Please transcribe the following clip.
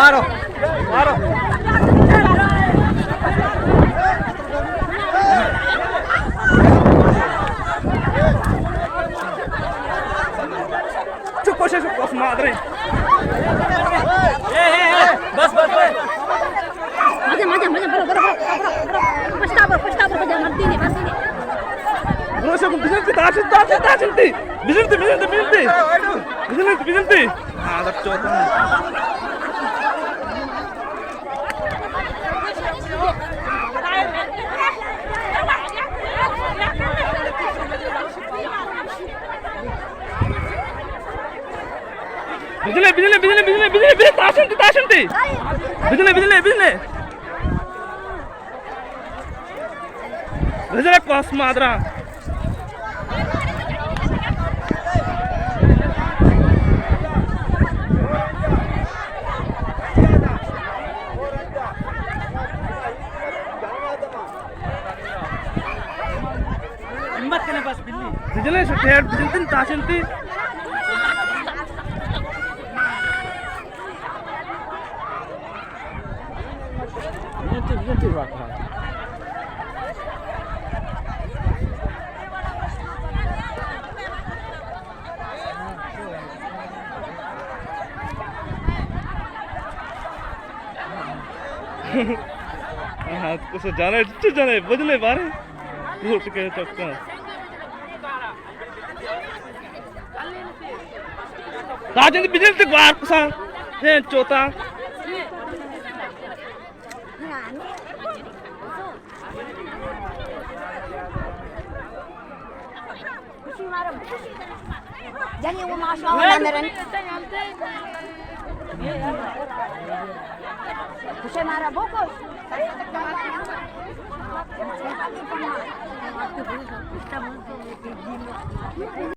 मारो मारो चुप कोशिश मार रहे बस बस मजा मजा मजा बरो पछता बजा मरती नहीं बस नहीं Burası bu bizim Ada coba. Bizine taşındı. Bizine. Bizine kos madra. हिम्मत करने बस बिल्ली बिजली से ठेर बिजली ताशंती ये बात है हाँ कुछ जाने बदले बारे घुट के चक्का राजेंद्र बिजली से बाहर कुछ है चौथा जानिए वो माशाअल्लाह मेरे कुछ मारा बोको